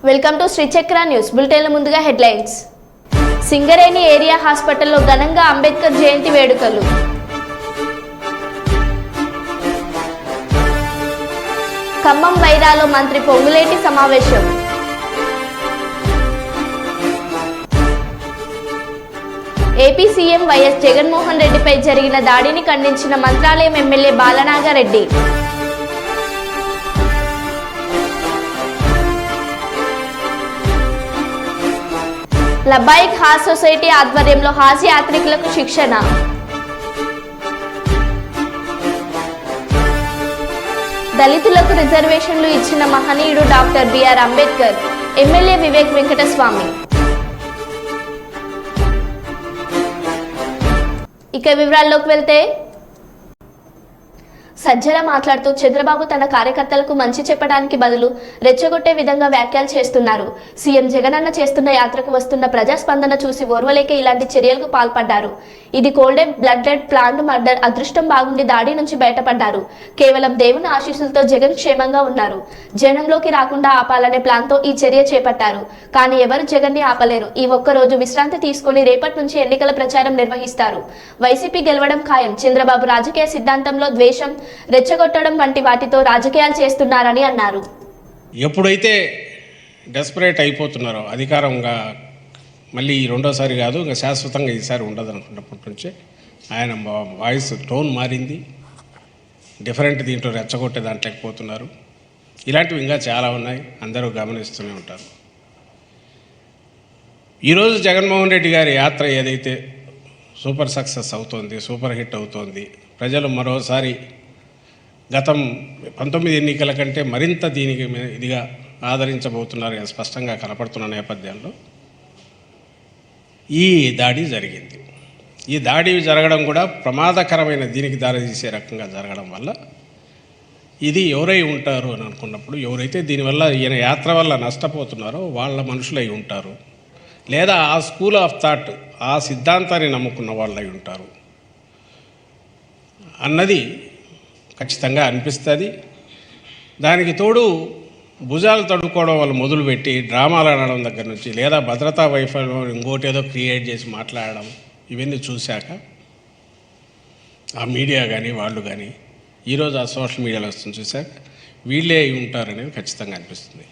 Welcome to Shri చక్ర news bulletin. ముందుగా headlines. Singareni area హాస్పిటల్లో ఘనంగా అంబేద్కర్ జయంతి వేడుకలు. ఖమ్మం వైరాలో మంత్రి పొంగులేటి సమావేశం. ఏపీ సీఎం వైఎస్ జగన్మోహన్ రెడ్డిపై జరిగిన దాడిని ఖండించిన మంత్రాలయం ఎమ్మెల్యే బాలనాగారెడ్డి. లబ్బాయిక్ హాస్ సొసైటీ ఆధ్వర్యంలో హాస్య యాత్రికులకు శిక్షణ. దళితులకు రిజర్వేషన్లు ఇచ్చిన మహనీయుడు doctor BR Ambedkar. MLA Vivek Venkataswamy. ఇక వివరాల్లోకి వెళ్తే, సజ్జల మాట్లాడుతూ చంద్రబాబు తన కార్యకర్తలకు మంచి చెప్పడానికి బదులు రెచ్చగొట్టే విధంగా వ్యాఖ్యలు చేస్తున్నారు. సీఎం జగనన్న చేస్తున్న యాత్రకు వస్తున్న ప్రజాస్పందన చూసి ఓర్వలేక ఇలాంటి చర్యలకు పాల్పడ్డారు. ఇది కోల్డెడ్ బ్లడెడ్ ప్లాంట్ మర్డర్. అదృష్టం బాగుండి దాడి నుంచి బయటపడ్డారు. కేవలం దేవుని ఆశీస్సులతో జగన్ క్షేమంగా ఉన్నారు. జనంలోకి రాకుండా ఆపాలనే ప్లాన్తో ఈ చర్య చేపట్టారు. కానీ ఎవరు జగన్ని ఆపలేరు. ఈ ఒక్కరోజు విశ్రాంతి తీసుకుని రేపటి నుంచి ఎన్నికల ప్రచారం నిర్వహిస్తారు. వైసీపీ గెలవడం ఖాయం. చంద్రబాబు రాజకీయ సిద్ధాంతంలో ద్వేషం, రెచ్చగొట్టడం వంటి వాటితో రాజకీయాలు చేస్తున్నారని అన్నారు. ఎప్పుడైతే డెస్పరేట్ అయిపోతున్నారో అధికారంగా మళ్ళీ రెండోసారి కాదు, ఇంకా శాశ్వతంగా ఈసారి ఉండదు అనుకున్నప్పటి నుంచే ఆయన వాయిస్ టోన్ మారింది. డిఫరెంట్ దీంట్లో రెచ్చగొట్టే దాంట్లోకి పోతున్నారు. ఇలాంటివి ఇంకా చాలా ఉన్నాయి, అందరూ గమనిస్తూనే ఉంటారు. ఈరోజు జగన్మోహన్ రెడ్డి గారి యాత్ర ఏదైతే సూపర్ సక్సెస్ అవుతోంది, సూపర్ హిట్ అవుతోంది, ప్రజలు మరోసారి గతం 19 ఎన్నికల కంటే మరింత దీనికి ఇదిగా ఆదరించబోతున్నారు స్పష్టంగా కనపడుతున్న నేపథ్యంలో ఈ దాడి జరిగింది. ఈ దాడి జరగడం కూడా ప్రమాదకరమైన దీనికి దారితీసే రకంగా జరగడం వల్ల ఇది ఎవరై ఉంటారు అని అనుకున్నప్పుడు, ఎవరైతే దీనివల్ల ఈయన యాత్ర వల్ల నష్టపోతున్నారో వాళ్ళ మనుషులై ఉంటారు, లేదా ఆ స్కూల్ ఆఫ్ థాట్, ఆ సిద్ధాంతాన్ని నమ్ముకున్న వాళ్ళై ఉంటారు అన్నది ఖచ్చితంగా అనిపిస్తుంది. దానికి తోడు భుజాలు తడుకోవడం వాళ్ళు మొదలుపెట్టి డ్రామాలు ఆడడం దగ్గర నుంచి, లేదా భద్రతా వైఫల్యం ఇంకోటి ఏదో క్రియేట్ చేసి మాట్లాడడం, ఇవన్నీ చూశాక ఆ మీడియా కానీ వాళ్ళు కానీ ఈరోజు ఆ సోషల్ మీడియాలో వస్తుంది చూశాక వీళ్ళే అయి ఉంటారనేది ఖచ్చితంగా అనిపిస్తుంది.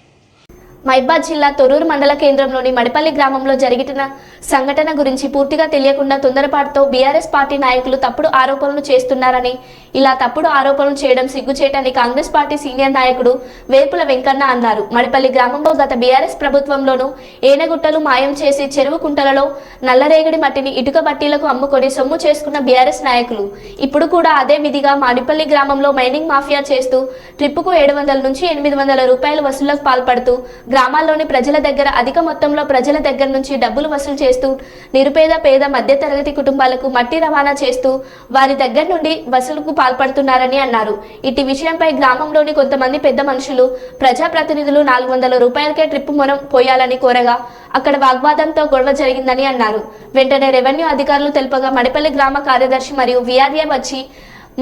మహబూబాబాద్ జిల్లా తొర్రూరు మండల కేంద్రంలోని మడిపల్లి గ్రామంలో జరిగిన సంఘటన గురించి పూర్తిగా తెలియకుండా తొందరపాటుతో బీఆర్ఎస్ పార్టీ నాయకులు తప్పుడు ఆరోపణలు చేస్తున్నారని, ఇలా తప్పుడు ఆరోపణలు చేయడం సిగ్గుచేటని కాంగ్రెస్ పార్టీ సీనియర్ నాయకుడు వేపుల వెంకన్న అన్నారు. మడిపల్లి గ్రామంలో గత బీఆర్ఎస్ ప్రభుత్వంలోనూ ఏనగుట్టలు మాయం చేసి చెరువు కుంటలలో నల్లరేగడి మట్టిని ఇటుక బట్టీలకు అమ్ముకొని సొమ్ము చేసుకున్న బీఆర్ఎస్ నాయకులు ఇప్పుడు కూడా అదే విధిగా మడిపల్లి గ్రామంలో మైనింగ్ మాఫియా చేస్తూ ట్రిప్పుకు 700 నుంచి 800 రూపాయల వసూళ్లకు పాల్పడుతూ గ్రామాల్లోని ప్రజల దగ్గర అధిక మొత్తంలో ప్రజల దగ్గర నుంచి డబ్బులు వసూలు చేస్తూ నిరుపేద, పేద, మధ్యతరగతి కుటుంబాలకు మట్టి రవాణా చేస్తూ వారి దగ్గర నుండి వసూలుకు పాల్పడుతున్నారని అన్నారు. ఇటు విషయంపై గ్రామంలోని కొంతమంది పెద్ద మనుషులు, ప్రజాప్రతినిధులు 400 రూపాయలకే ట్రిప్పు మొనం పోయాలని కోరగా అక్కడ వాగ్వాదంతో గొడవ జరిగిందని అన్నారు. వెంటనే రెవెన్యూ అధికారులు తెలుపగా మడిపల్లి గ్రామ కార్యదర్శి మరియు వీఆర్ఏ వచ్చి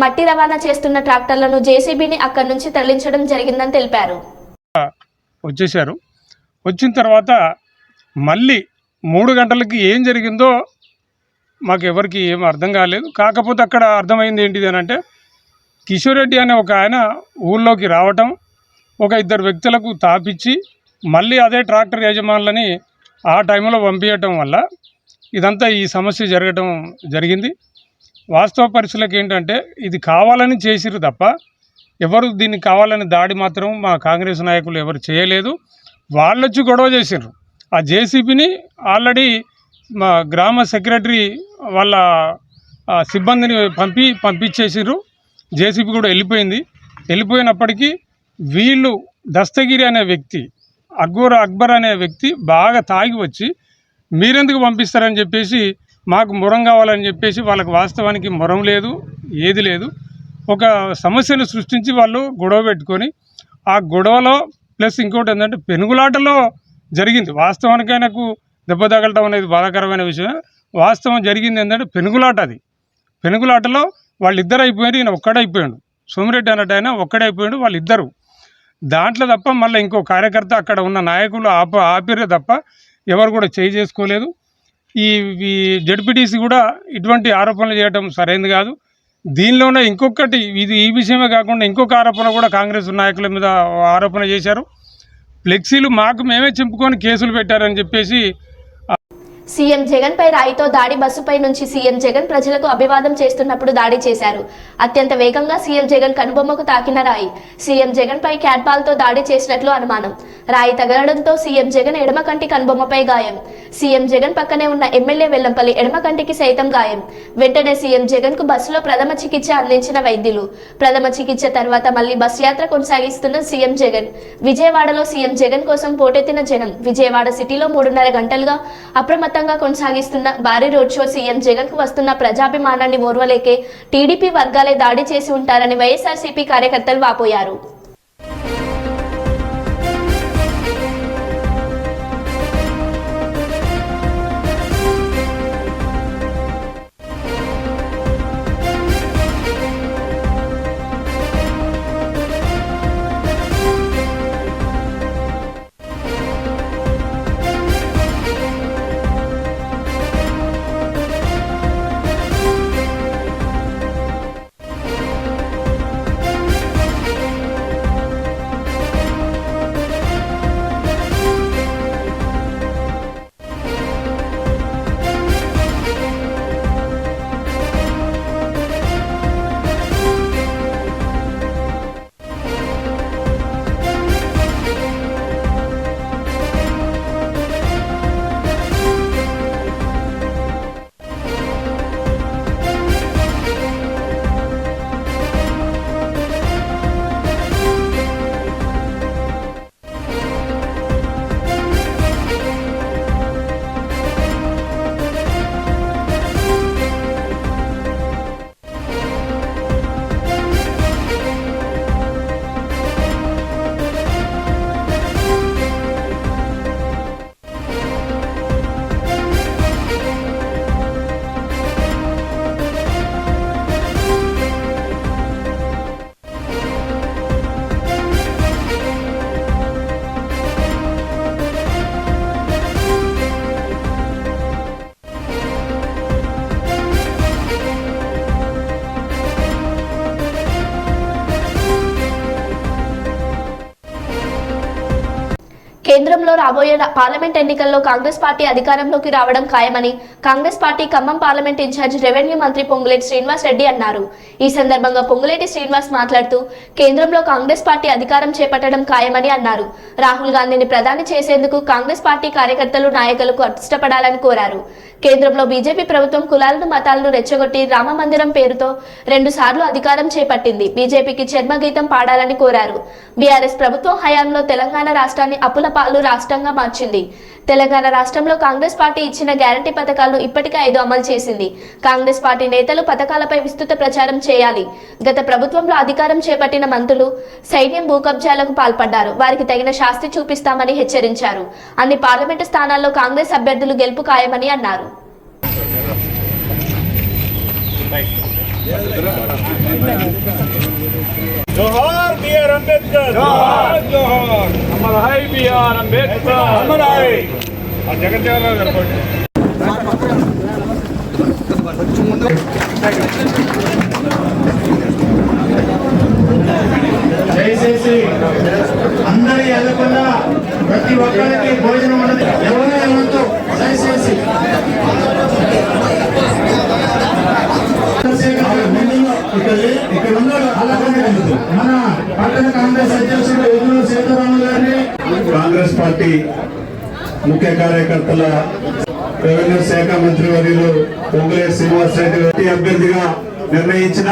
మట్టి రవాణా చేస్తున్న ట్రాక్టర్లను జేసీబీని అక్కడి నుంచి తరలించడం జరిగిందని తెలిపారు. వచ్చేసారు. వచ్చిన తర్వాత మళ్ళీ 3 గంటలకి ఏం జరిగిందో మాకు ఎవరికి ఏం అర్థం కాలేదు. కాకపోతే అక్కడ అర్థమైంది ఏంటిది అని అంటే, కిషోర్ రెడ్డి అనే ఒక ఆయన ఊళ్ళోకి రావటం, ఒక 2 వ్యక్తులకు తాపిచ్చి మళ్ళీ అదే ట్రాక్టర్ యజమానులని ఆ టైంలో పంపించటం వల్ల ఇదంతా ఈ సమస్య జరగటం జరిగింది. వాస్తవ పరిస్థితులకు ఏంటంటే ఇది కావాలని చేసిరు తప్ప ఎవరు దీన్ని కావాలని దాడి మాత్రం మా కాంగ్రెస్ నాయకులు ఎవరు చేయలేదు. వాళ్ళొచ్చి గొడవ చేసారు. ఆ జేసీబీని ఆల్రెడీ మా గ్రామ సెక్రటరీ వాళ్ళ సిబ్బందిని పంపించేసారు. జేసీబీ కూడా వెళ్ళిపోయినప్పటికీ వీళ్ళు దస్తగిరి అనే వ్యక్తి, అక్బర్ అనే వ్యక్తి బాగా తాగి వచ్చి మీరెందుకు పంపిస్తారని చెప్పేసి మాకు మొరం కావాలని చెప్పేసి, వాళ్ళకి వాస్తవానికి మొరం లేదు, ఏది లేదు. ఒక సమస్యను సృష్టించి వాళ్ళు గొడవ పెట్టుకొని, ఆ గొడవలో ప్లస్ ఇంకోటి ఏంటంటే పెనుగులాటలో జరిగింది. వాస్తవానికి ఆయనకు దెబ్బ తగలటం అనేది బాధాకరమైన విషయం. వాస్తవం జరిగింది ఏంటంటే పెనుగులాట. అది పెనుగులాటలో వాళ్ళిద్దరు అయిపోయారు, ఈయన ఒక్కడైపోయాడు. సోమిరెడ్డి అన్నట్టు ఆయన ఒక్కడైపోయాడు, వాళ్ళిద్దరు. దాంట్లో తప్ప మళ్ళీ ఇంకో కార్యకర్త అక్కడ ఉన్న నాయకులు ఆపిరే తప్ప ఎవరు కూడా చేసుకోలేదు. ఈ జడ్పీటీసీ కూడా ఇటువంటి ఆరోపణలు చేయడం సరైనది కాదు. దీనిలోనే ఇంకొకటి ఈ విషయమే కాకుండా ఇంకొక ఆరోపణ కూడా కాంగ్రెస్ నాయకుల మీద ఆరోపణ చేశారు. ఫ్లెక్సీలు మేమే చింపుకొని కేసులు పెట్టారని చెప్పేసి సీఎం జగన్ పై రాయితో దాడి బస్సుపై నుంచి సీఎం జగన్ ప్రజలకు అభివాదం చేస్తున్నప్పుడు దాడి చేశారు. అత్యంత వేగంగా సీఎం జగన్ కనుబొమ్మకు తాకిన రాయి సీఎం జగన్ పై క్యాట్బాల్తో దాడి చేసినట్లు అనుమానం. రాయి తగలడంతో సీఎం జగన్ ఎడమ కంటి కనుబొమ్మపై గాయం. సీఎం జగన్ పక్కనే ఉన్న ఎమ్మెల్యే వెల్లంపల్లి ఎడమ కంటికి సైతం గాయం. వెంటనే సీఎం జగన్ కు బస్సులో ప్రథమ చికిత్స అందించిన వైద్యులు. ప్రథమ చికిత్స తర్వాత మళ్లీ బస్సు యాత్ర కొనసాగిస్తున్న సీఎం జగన్. విజయవాడలో సీఎం జగన్ కోసం పోటెత్తిన జనం. విజయవాడ సిటీలో 3.5 గంటలుగా అప్రమత్తంగా కొనసాగిస్తున్న భారీ రోడ్ షో సీఎం జగన్ కు వస్తున్న ప్రజాభిమానాన్ని ఓర్వలేకే టీడీపీ వర్గాలే దాడి చేసి ఉంటారని వైఎస్ఆర్సీపీ కార్యకర్తలు వాపోయారు. కేంద్రంలో రాబోయే పార్లమెంట్ ఎన్నికల్లో కాంగ్రెస్ పార్టీ అధికారంలోకి రావడం ఖాయమని Congress party Khammam parliament incharge revenue మంత్రి పొంగులేటి శ్రీనివాస్ రెడ్డి అన్నారు. ఈ సందర్భంగా పొంగులేటి శ్రీనివాస్ మాట్లాడుతూ కేంద్రంలో కాంగ్రెస్ పార్టీ అధికారం చేపట్టడం ఖాయమని అన్నారు. రాహుల్ గాంధీని ప్రధాని చేసేందుకు కాంగ్రెస్ పార్టీ కార్యకర్తలు నాయకులకు కష్టపడాలని కోరారు. కేంద్రంలో బీజేపీ ప్రభుత్వం కులాలను మతాలను రెచ్చగొట్టి రామ మందిరం పేరుతో 2 సార్లు అధికారం చేపట్టింది. బీజేపీకి చర్మగీతం పాడాలని కోరారు. బీఆర్ఎస్ ప్రభుత్వం హయాంలో తెలంగాణ రాష్ట్రాన్ని అప్పుల పాలు రాష్ట్రంగా మార్చింది. తెలంగాణ రాష్ట్రంలో కాంగ్రెస్ పార్టీ ఇచ్చిన గ్యారంటీ పథకాలను ఇప్పటికే 5 అమలు చేసింది. కాంగ్రెస్ పార్టీ నేతలు పథకాలపై విస్తృత ప్రచారం చేయాలి. గత ప్రభుత్వంలో అధికారం చేపట్టిన మంత్రులు సైన్యం భూకబ్జాలకు పాల్పడ్డారు. వారికి తగిన శాస్తి చూపిస్తామని హెచ్చరించారు. అన్ని పార్లమెంటు స్థానాల్లో కాంగ్రెస్ అభ్యర్థులు గెలుపు ఖాయమని అన్నారు. जोहार बीआर अंबेडकर, जोहार जोहार अमर है बीआर अंबेडकर, अमर है जगन దయచేసి అందరి ఎదగకుండా ప్రతి ఒక్కరికి భోజనం ఉన్నది. ఎవరో ఏమంటూ దయచేసి ఇక్కడ ఉన్నాడు. అలాగే మన పట్టణ కాంగ్రెస్ అధ్యక్షుడు ఎదురు సీతారామ గారిని కాంగ్రెస్ పార్టీ ముఖ్య కార్యకర్తల రెవెన్యూ శాఖ మంత్రి వర్యులు పొంగులేటి శ్రీనివాస్ రెడ్డి గారి అభ్యర్థిగా నిర్ణయించిన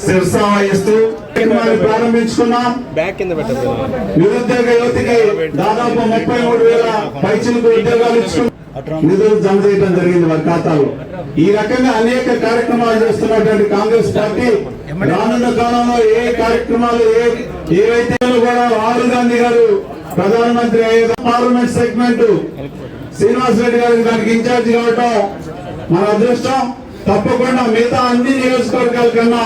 శిరస వహిస్తూ ప్రారంభించుకున్నాం. నిరుద్యోగ యువతికి దాదాపు 33,000 పైచిలకు ఉద్యోగాలు ఇచ్చుకున్నాం. నిధులు జమ చేయడం జరిగింది వారి ఖాతాలో. ఈ రకంగా అనేక కార్యక్రమాలు చేస్తున్నటువంటి కాంగ్రెస్ పార్టీ రానున్న కాలంలో ఏ కార్యక్రమాలు ఏవైతే కూడా రాహుల్ గాంధీ గారు ప్రధానమంత్రి అయ్యే పార్లమెంట్ సెగ్మెంట్ శ్రీనివాస్ రెడ్డి గారికి దానికి ఇన్ఛార్జ్ కావటం మన అదృష్టం. తప్పకుండా మిగతా అన్ని నియోజకవర్గాల కన్నా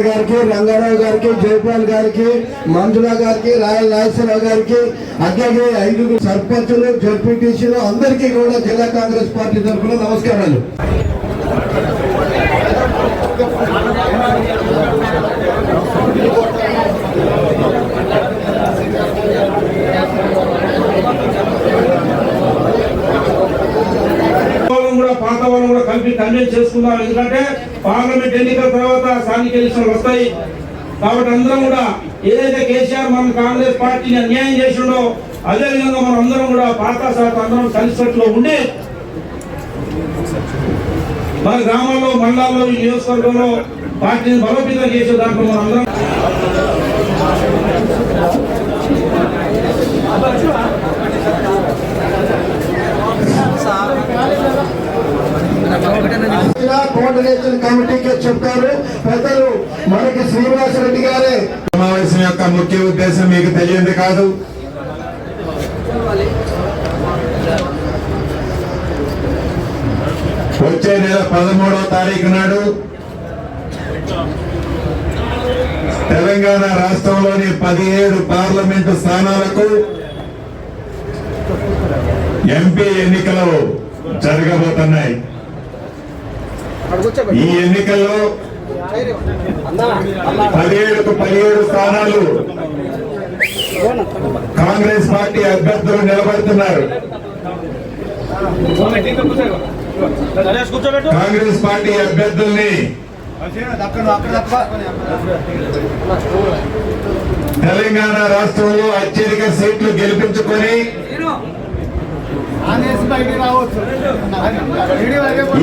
గారికి, రంగారావు గారికి, జయపాల్ గారికి, మంజుల గారికి, రాయల్ నాగేశ్వరరావు గారికి, అట్లాగే 5 సర్పంచులు, జడ్పీటీసీలు అందరికీ కూడా జిల్లా కాంగ్రెస్ పార్టీ తరఫున నమస్కారాలు. పాత వాళ్ళు కూడా కలిపి కన్విన్స్ చేసుకుందాం. ఎందుకంటే పార్లమెంట్ ఎన్నికల తర్వాత స్థానిక ఎన్నికలు వస్తాయి కాబట్టి అందరం కూడా ఏదైతే కేసీఆర్ మనం కాంగ్రెస్ పార్టీని అన్యాయం చేసిండో అదే విధంగా మనం అందరం కూడా పాత శాత అందరం కలిసికట్టులో ఉండి మన గ్రామాల్లో, మండలాల్లో, ఈ నియోజకవర్గంలో పార్టీని బలోపేతం చేసే దాంట్లో మనం అందరం కోఆర్డినేషన్ కమిటీకి చెప్పారు పెద్దలు మనకి శ్రీనివాసరెడ్డి గారే. సమావేశం యొక్క ముఖ్య ఉద్దేశం మీకు తెలియంది కాదు. వచ్చే నెల 13వ తారీఖు నాడు తెలంగాణ రాష్ట్రంలోని 17 పార్లమెంటు స్థానాలకు ఎంపీ ఎన్నికలు జరగబోతున్నాయి. ఈ ఎన్నికల్లో 17కు 17 స్థానాలు కాంగ్రెస్ పార్టీ అభ్యర్థులు నిలబడుతున్నారు. కాంగ్రెస్ పార్టీ అభ్యర్థుల్ని తెలంగాణ రాష్ట్రంలో అత్యధిక సీట్లు గెలిపించుకొని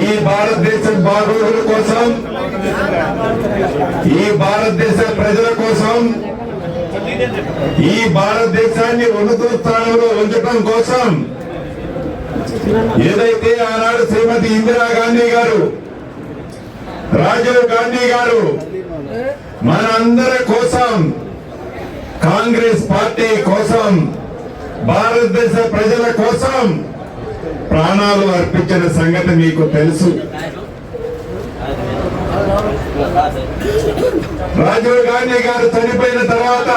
ఈ భారతదేశం బాగోగుల కోసం, ఈ భారతదేశ ప్రజల కోసం, ఈ భారతదేశాన్ని ఉన్నత స్థానంలో ఉంచడం కోసం ఏదైతే ఆనాడు శ్రీమతి ఇందిరాగాంధీ గారు, రాజీవ్ గాంధీ గారు మనందరి కోసం, కాంగ్రెస్ పార్టీ కోసం, భారతదేశ ప్రజల కోసం ప్రాణాలు అర్పించిన సంగతి మీకు తెలుసు. రాజీవ్ గాంధీ గారు చనిపోయిన తర్వాత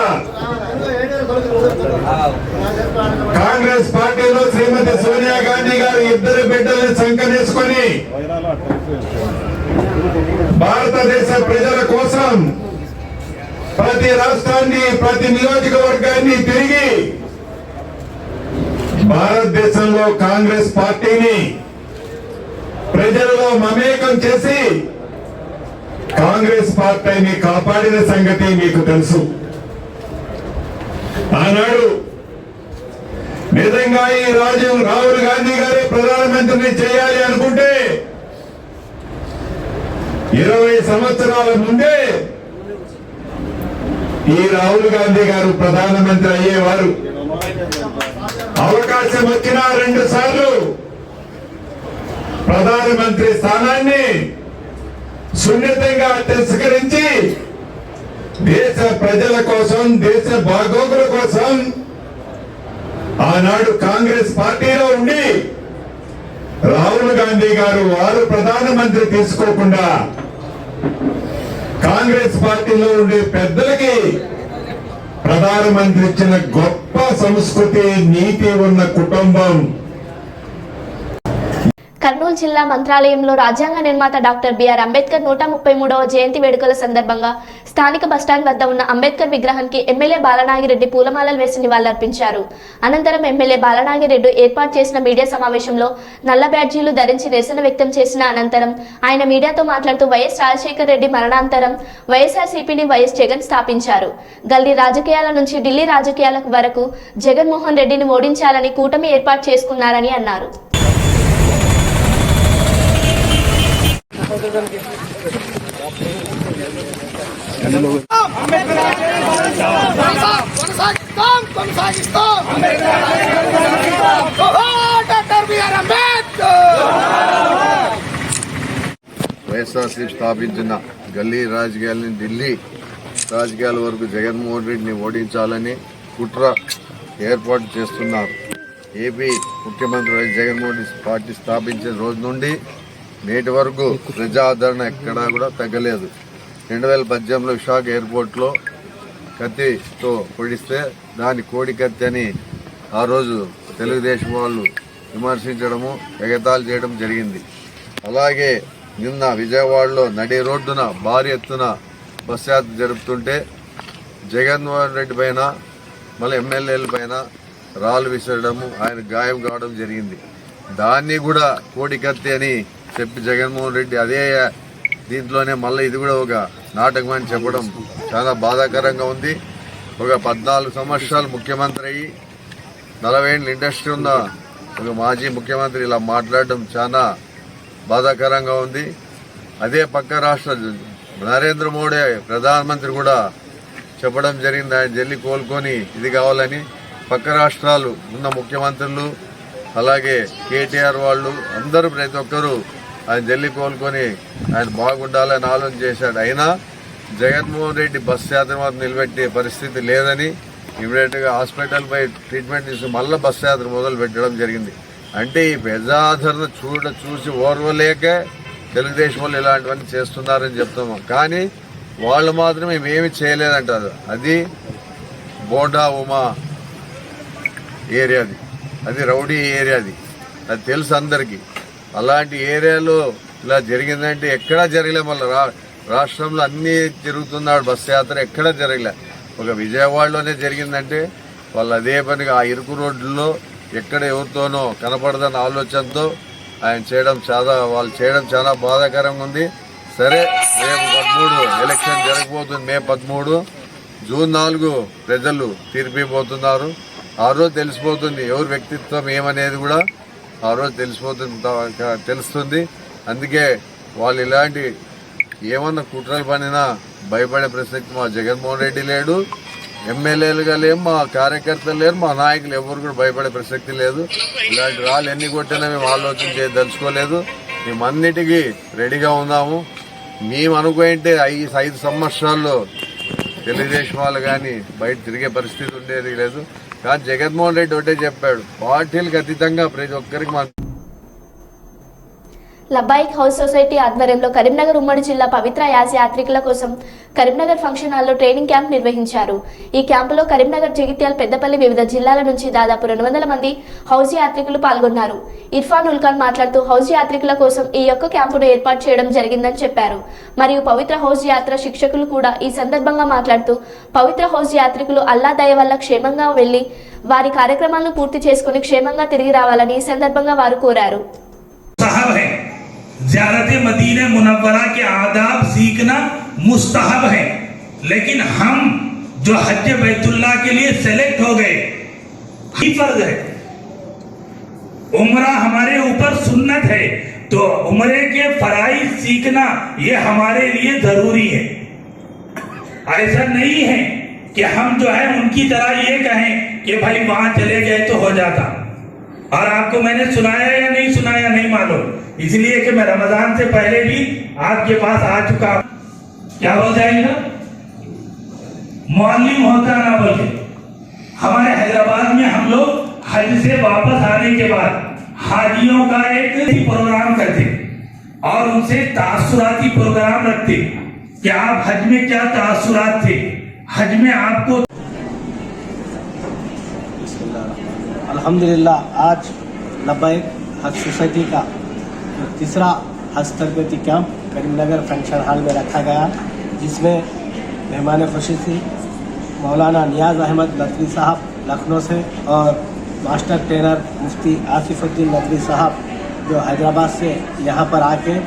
కాంగ్రెస్ పార్టీలో శ్రీమతి సోనియా గాంధీ గారు 2 బిడ్డల్ని సంకనేసుకొని భారతదేశ ప్రజల కోసం ప్రతి రాష్ట్రాన్ని, ప్రతి నియోజకవర్గాన్ని తిరిగి భారతదేశంలో కాంగ్రెస్ పార్టీని ప్రజలలో మమేకం చేసి కాంగ్రెస్ పార్టీని కాపాడిన సంగతి మీకు తెలుసు. ఆనాడు నిజంగా ఈ రాహుల్ గాంధీ గారే ప్రధానమంత్రిని చేయాలి అనుకుంటే 20 సంవత్సరాల ముందే ఈ రాహుల్ గాంధీ గారు ప్రధానమంత్రి అయ్యేవారు. అవకాశం వచ్చిన 2 సార్లు ప్రధానమంత్రి స్థానాన్ని సున్నితంగా తిరస్కరించి దేశ ప్రజల కోసం, దేశ బాగోగుల కోసం ఆనాడు కాంగ్రెస్ పార్టీలో ఉండి రాహుల్ గాంధీ గారు వారు ప్రధానమంత్రి తీసుకోకుండా కాంగ్రెస్ పార్టీలో ఉండే పెద్దలకి ప్రధానమంత్రి ఇచ్చిన గొప్ప సంస్కృతి, నీతి ఉన్న కుటుంబం. కర్నూలు జిల్లా మంత్రాలయంలో రాజ్యాంగ నిర్మాత డాక్టర్ బిఆర్ అంబేద్కర్ 133వ జయంతి వేడుకల సందర్భంగా స్థానిక బస్టాండ్ వద్ద ఉన్న అంబేద్కర్ విగ్రహానికి ఎమ్మెల్యే బాలనాగిరెడ్డి పూలమాలలు వేసి నివాళులర్పించారు. అనంతరం ఎమ్మెల్యే బాలనాగిరెడ్డి ఏర్పాటు చేసిన మీడియా సమావేశంలో నల్ల బ్యాడ్జీలు ధరించి నిరసన వ్యక్తం చేసిన అనంతరం ఆయన మీడియాతో మాట్లాడుతూ వైఎస్ రాజశేఖర రెడ్డి మరణాంతరం వైఎస్ఆర్సీపీని వైఎస్ జగన్ స్థాపించారు. గల్లీ రాజకీయాల నుంచి ఢిల్లీ రాజకీయాల వరకు జగన్మోహన్ రెడ్డిని ఓడించాలని కూటమి ఏర్పాటు చేసుకున్నారని అన్నారు. వైఎస్ఆర్సీపీ స్థాపించిన గల్లీ రాజకీయాలని ఢిల్లీ రాజకీయాల వరకు జగన్మోహన్ రెడ్డిని ఓడించాలని కుట్ర ఏర్పాటు చేస్తున్నారు. ఏపీ ముఖ్యమంత్రి వైఎస్ జగన్మోహన్ రెడ్డి పార్టీ స్థాపించిన రోజు నుండి నేటి వరకు ప్రజాదరణ ఎక్కడా కూడా తగ్గలేదు. 2018లో విశాఖ ఎయిర్పోర్ట్లో కత్తితో పొడిస్తే దాని కోడి కత్తి అని ఆ రోజు తెలుగుదేశం వాళ్ళు విమర్శించడము ఎగతాళి చేయడం జరిగింది. అలాగే నిన్న విజయవాడలో నడి రోడ్డున భారీ ఎత్తున బస్ యాత్ర జరుపుతుంటే జగన్మోహన్ రెడ్డి పైన మళ్ళీ ఎమ్మెల్యేల పైన రాళ్ళు విసరడము, ఆయన గాయం కావడం జరిగింది. దాన్ని కూడా కోడి కత్తి అని చెప్పి జగన్మోహన్ రెడ్డి అదే దీంట్లోనే మళ్ళీ ఇది కూడా ఒక నాటకం అని చెప్పడం చాలా బాధాకరంగా ఉంది. ఒక 14 సంవత్సరాలు ముఖ్యమంత్రి అయ్యి 40 ఏళ్ళ ఇండస్ట్రీ ఉన్న ఒక మాజీ ముఖ్యమంత్రి ఇలా మాట్లాడడం చాలా బాధాకరంగా ఉంది. అదే పక్క రాష్ట్ర నరేంద్ర మోడీ ప్రధానమంత్రి కూడా చెప్పడం జరిగింది, ఆయన జల్లి కోలుకొని ఇది కావాలని. పక్క రాష్ట్రాలు ఉన్న ముఖ్యమంత్రులు అలాగే కేటీఆర్ వాళ్ళు అందరూ ప్రతి ఒక్కరూ ఆయన జల్లి కోలుకొని ఆయన బాగుండాలని ఆలోచన చేశాడు. అయినా జగన్మోహన్ రెడ్డి బస్ యాత్ర మాత్రం నిలబెట్టే పరిస్థితి లేదని ఇమీడియట్గా హాస్పిటల్పై ట్రీట్మెంట్ తీసుకుని మళ్ళీ బస్ యాత్ర మొదలు పెట్టడం జరిగింది. అంటే ఈ ప్రజాదరణ చూసి ఓర్వలేకే తెలుగుదేశం వాళ్ళు ఇలాంటివన్నీ చేస్తున్నారని చెప్తున్నాం. కానీ వాళ్ళు మాత్రం మేమేమి చేయలేదంటారు. అది బోండా ఉమా ఏరియాది, అది రౌడీ ఏరియాది, అది తెలుసు అందరికీ. అలాంటి ఏరియాలో ఇలా జరిగిందంటే ఎక్కడా జరగలే. మళ్ళీ రాష్ట్రంలో అన్నీ తిరుగుతున్నాడు బస్సు యాత్ర, ఎక్కడా జరగలే. ఒక విజయవాడలోనే జరిగిందంటే వాళ్ళు అదే పనిగా ఆ ఇరుకు రోడ్లలో ఎక్కడ ఎవరితోనో కనపడదన్న ఆలోచనతో వాళ్ళు చేయడం చాలా బాధాకరంగా ఉంది. సరే, రేపు 13 ఎలక్షన్ జరగబోతుంది. మే 13, జూన్ 4 ప్రజలు తీర్పిపోతున్నారు. ఆ రోజు తెలిసిపోతుంది ఎవరి వ్యక్తిత్వం ఏమనేది కూడా ఆ రోజు తెలుస్తుంది. అందుకే వాళ్ళు ఇలాంటి ఏమన్నా కుట్రలు పనినా భయపడే ప్రసక్తి మా జగన్మోహన్ రెడ్డి లేడు, ఎమ్మెల్యేలుగా లేము, మా కార్యకర్తలు లేరు, మా నాయకులు ఎవరు కూడా భయపడే ప్రసక్తి లేదు. ఇలాంటి రాళ్ళు ఎన్ని కొట్టినా మేము ఆలోచన చేయదలుచుకోలేదు. మేమన్నిటికీ రెడీగా ఉన్నాము. మేము అనుకుంటే 5 సంవత్సరాల్లో తెలుగుదేశం వాళ్ళు కానీ బయట తిరిగే పరిస్థితి ఉండేది లేదు. కానీ జగన్మోహన్ రెడ్డి ఒకటే చెప్పాడు, పార్టీలకు అతీతంగా ప్రతి ఒక్కరికి మా లబ్బాయిక్ హౌస్ సొసైటీ ఆధ్వర్యంలో కరీంనగర్ ఉమ్మడి జిల్లా పవిత్ర యాసి యాత్రికుల కోసం కరీంనగర్ ఫంక్షన్ హాల్లో ట్రైనింగ్ క్యాంప్ నిర్వహించారు. ఈ క్యాంపులో కరీంనగర్, జగిత్యాల, పెద్దపల్లి వివిధ జిల్లాల నుంచి దాదాపు 200 మంది హౌస్ యాత్రికులు పాల్గొన్నారు. ఇర్ఫాన్ ఉల్ ఖాన్ మాట్లాడుతూ హౌస్ యాత్రికుల కోసం ఈ యొక్క క్యాంపును ఏర్పాటు చేయడం జరిగిందని చెప్పారు. మరియు పవిత్ర హౌస్ యాత్ర శిక్షకులు కూడా ఈ సందర్భంగా మాట్లాడుతూ పవిత్ర హౌస్ యాత్రికులు అల్లా దయ వల్ల క్షేమంగా వెళ్లి వారి కార్యక్రమాలను పూర్తి చేసుకుని క్షేమంగా తిరిగి రావాలని ఈ సందర్భంగా వారు కోరారు. ज़ियारत मदीना मुनव्वरा के आदाब सीखना मुस्तहब है, लेकिन हम जो हज बैतुल्लाह के लिए सेलेक्ट हो गए ही फर्ज है। उम्रा हमारे ऊपर सुन्नत है, तो उम्रे के फराइज सीखना ये हमारे लिए जरूरी है। ऐसा नहीं है कि हम जो है उनकी तरह ये कहें कि भाई वहां चले गए तो हो जाता। और आपको मैंने सुनाया या नहीं सुनाया नहीं मालूम, इसलिए कि मैं रमजान से पहले भी आपके पास आ चुका। क्या हो जाएगा? मौलिम होता ना बोले। हमारे हैदराबाद में हम लोग हज से वापस आने के बाद हाजियों का एक प्रोग्राम करते और उनसे तासुराती प्रोग्राम रखते कि आप हज में क्या तासुरात थे, हज में आपको। अल्हम्दुलिल्लाह आज लब्बाइक हज सोसाइटी का तीसरा हज तरबेती कैंप करीमनगर फंक्शन हॉल में रखा गया, जिसमें मेहमान खुसूसी मौलाना नियाज़ अहमद नदवी साहब लखनऊ से और मास्टर ट्रेनर मुफ्ती आसिफुद्दीन नदवी साहब जो हैदराबाद से यहाँ पर आके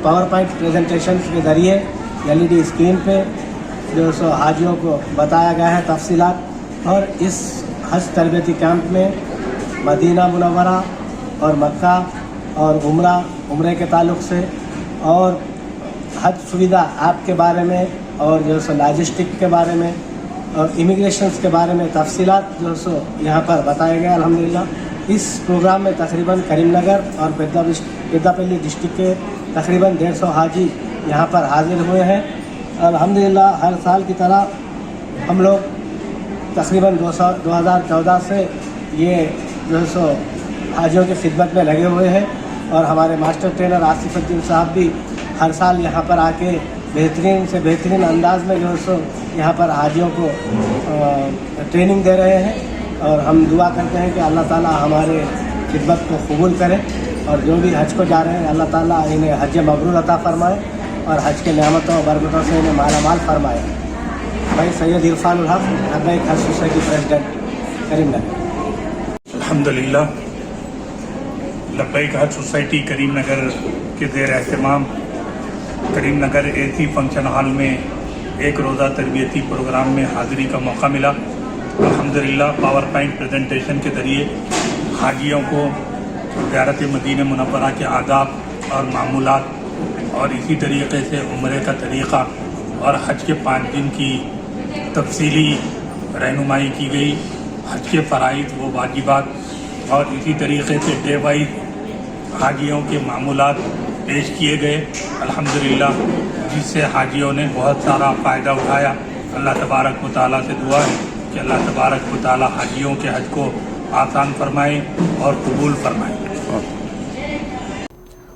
पावर पॉइंट प्रेजेंटेशन के ज़रिए LED स्क्रीन पे जो सो हाजियों को बताया गया है तफसीलात। और इस हज तरबेती कैंप में मदीना मुनव्वरा और मक्का और उम्रे के ताल्लुक़ से और हज सुविधा ऐप के बारे में और जो सो लॉजिस्टिक के बारे में और इमिग्रेशंस के बारे में तफसीलात जो सो यहाँ पर बताए गए। अल्हम्दुलिल्लाह इस प्रोग्राम में तकरीबन करीमनगर और पेद्दापल्ली डिस्ट्रिक्ट के तकरीबन 150 हाजी यहाँ पर हाजिर हुए हैं। अल्हम्दुलिल्लाह हर साल की तरह हम लोग तकरीबन 2014 से ये जो सो हाजियों की खिदमत में लगे हुए हैं और हमारे मास्टर ट्रेनर आसिफुद्दीन साहब भी हर साल यहाँ पर आके बेहतरीन से बेहतरीन अंदाज में जो है सो यहाँ पर हाजियों को ट्रेनिंग दे रहे हैं और हम दुआ करते हैं कि अल्लाह ताला हमारे खिदमत को कबूल करे और जो भी हज को जा रहे हैं अल्लाह ताला इन्हें हज मबरूर अता फरमाए और हज के नियामतों और बरकतों से इन्हें माला माल फरमाए। भाई सैयद इरफानुल हक लब्बैक हज सोसाइटी प्रेसिडेंट करीमनगर। अल्हम्दुलिल्लाह लब्बैक हज सोसाइटी करीमनगर के ज़ेर एहतमाम करीमनगर एसी फंक्शन हॉल में एक रोज़ा तरबियती प्रोग्राम में हाज़िरी का मौका मिला। अल्हम्दुलिल्लाह पावर पॉइंट प्रेजेंटेशन के ज़रिए हाजियों को ज़ियारत मदीना मुनव्वरा के आदाब और मामूलात और इसी तरीके से उम्रे का तरीक़ा और हज के 5 दिन की तफसीली रहनुमाई की गई। हज के फ़राइज़ व वाजिबात और इसी तरीके से डे वाइज हाजियों के मामूलात पेश किए गए अल्हम्दुलिल्लाह, जिससे हाजियों ने बहुत सारा फ़ायदा उठाया। अल्लाह तबारक व तआला से दुआ है कि अल्लाह तबारक व तआला हाजियों के हज को आसान फरमाए और कबूल फरमाए।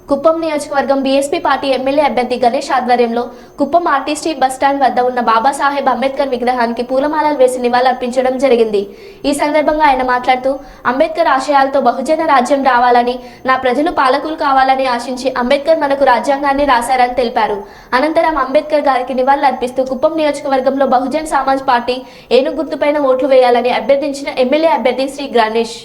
కుప్పం నియోజకవర్గం బీఎస్పీ పార్టీ ఎమ్మెల్యే అభ్యర్థి గణేష్ ఆధ్వర్యంలో కుప్పం ఆర్టీసీ బస్టాండ్ వద్ద ఉన్న బాబాసాహెబ్ అంబేద్కర్ విగ్రహానికి పూలమాలలు వేసి నివాళులర్పించడం జరిగింది। ఈ సందర్భంగా ఆయన మాట్లాడుతూ అంబేద్కర్ ఆశయాలతో బహుజన రాజ్యం రావాలని, నా ప్రజలు పాలకులు కావాలని ఆశించి అంబేద్కర్ మనకు రాజ్యాంగాన్ని రాశారని తెలిపారు। అనంతరం అంబేద్కర్ గారికి నివాళులర్పిస్తూ కుప్పం నియోజకవర్గంలో బహుజన్ సమాజ్ పార్టీ ఏనుగు గుర్తుపైన ఓట్లు వేయాలని అభ్యర్థించిన ఎమ్మెల్యే అభ్యర్థి శ్రీ గణేష్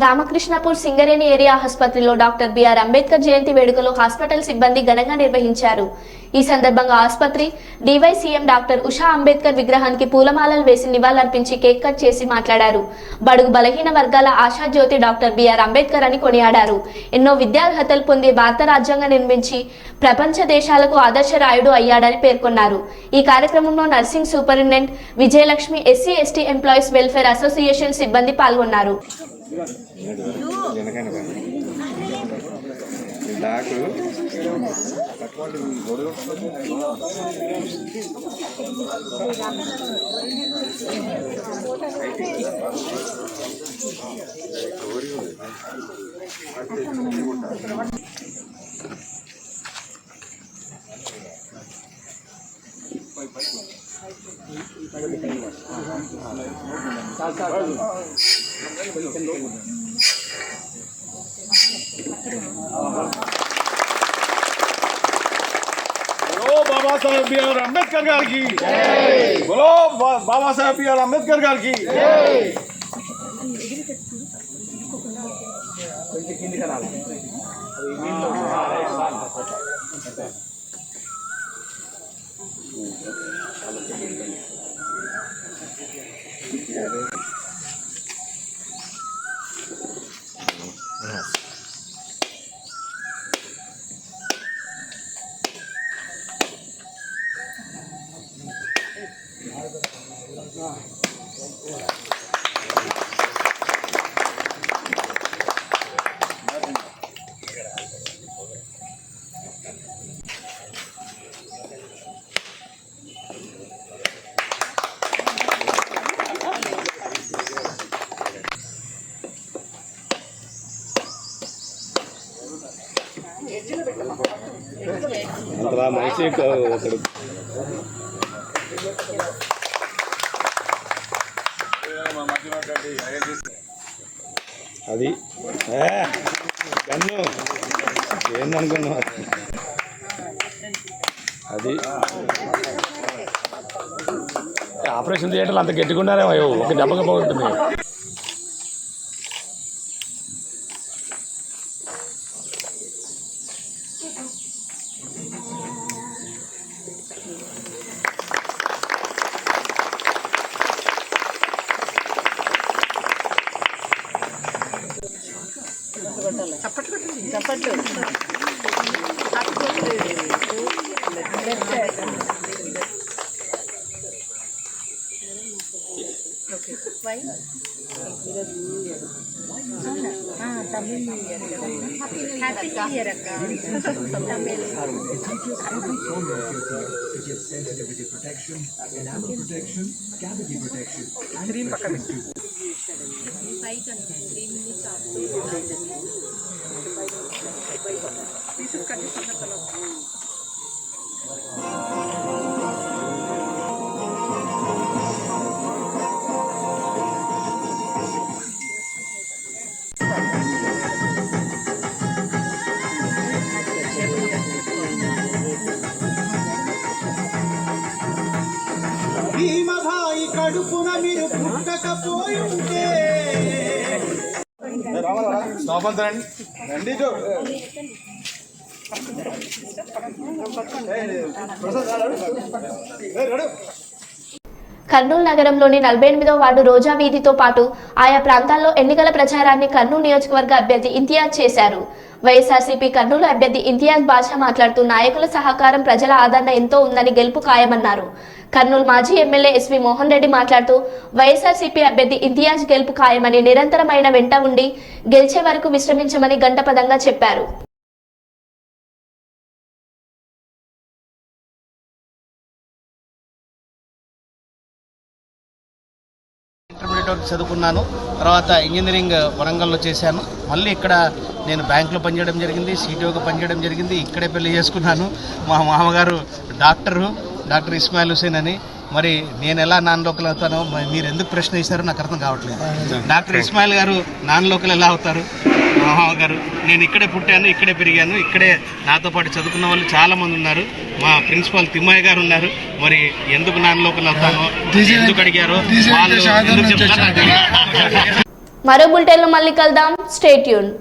రామకృష్ణపూర్ సింగరేణి ఏరియా ఆసుపత్రిలో డాక్టర్ బిఆర్ అంబేద్కర్ జయంతి వేడుకలు హాస్పిటల్ సిబ్బంది ఘనంగా నిర్వహించారు। ఈ సందర్భంగా ఆసుపత్రి డివైసీఎం డాక్టర్ ఉషా అంబేద్కర్ విగ్రహానికి పూలమాలలు వేసి నివాళులర్పించి కేక్ కట్ చేసి మాట్లాడారు। బడుగు బలహీన వర్గాల ఆశాజ్యోతి డాక్టర్ బిఆర్ అంబేద్కర్ అని కొనియాడారు। ఎన్నో విద్యార్హతలు పొంది భారత రాజ్యాంగం నిర్మించి ప్రపంచ దేశాలకు ఆదర్శరాయుడు అయ్యాడని పేర్కొన్నారు। ఈ కార్యక్రమంలో nursing superintendent Vijayalakshmi, SC ST employees welfare association సిబ్బంది పాల్గొన్నారు। बाबा साहेब बी आर अंबेडकर गार की बोलो, बाबा साहेब बी आर अंबेडकर गार की అది కన్ను ఏందనుకున్నా అది ఆపరేషన్ థియేటర్లు అంత గట్టిగున్నారే ఒక దెబ్బగా బాగుంటుంది. భీమభాయి కడుపున మీరు పుట్టకపోయి ఉంటే కర్నూలు నగరంలోని 48వ వార్డు రోజా వీధితో పాటు ఆయా ప్రాంతాల్లో ఎన్నికల ప్రచారాన్ని కర్నూలు నియోజకవర్గ అభ్యర్థి ఇంతియాజ్ చేశారు. వైఎస్ఆర్సీపీ కర్నూలు అభ్యర్థి ఇంతియాజ్ బాషా మాట్లాడుతూ నాయకుల సహకారం, ప్రజల ఆదరణ ఎంతో ఉందని గెలుపు ఖాయమన్నారు. కర్నూలు మాజీ ఎమ్మెల్యే ఎస్వి మోహన్ రెడ్డి మాట్లాడుతూ వైఎస్ఆర్సీపీ అభ్యర్థి ఇంతియాజ్ గెలుపు ఖాయమని, నిరంతరమైన వెంట ఉండి గెలిచే వరకు విశ్రమించమని గంటపదంగా చెప్పారు. ఇంటర్మీడియట్ వరకు చదువుకున్నాను. తర్వాత ఇంజనీరింగ్ వరంగల్లో చేశాను. మళ్ళీ ఇక్కడ నేను బ్యాంకులో పనిచేయడం జరిగింది, సిటీఓగా పనిచేయడం జరిగింది. ఇక్కడే పెళ్లి చేసుకున్నాను. మా మామగారు డాక్టర్ ఇస్మాయిల్ హుసేన్ అని. మరి నేను ఎలా నాన్ లోకల్ అవుతానో మీరు ఎందుకు ప్రశ్న ఇస్తారో నాకు అర్థం కావట్లేదు. డాక్టర్ ఇస్మాయిల్ గారు నాన్ లోకల్ ఎలా అవుతారు? మా మామగారు, నేను ఇక్కడే పుట్టాను, ఇక్కడే పెరిగాను, ఇక్కడే నాతో పాటు చదువుకున్న వాళ్ళు చాలా మంది ఉన్నారు. మా ప్రిన్సిపాల్ తిమ్మయ్య గారు ఉన్నారు. మరి ఎందుకు నాన్ లోకల్ అవుతానో ఎందుకు అడిగారో వాళ్ళు ఎందుకు చెప్తారో. మరో బులెటిన్లో మళ్ళీ కలుద్దాం. Stay tune.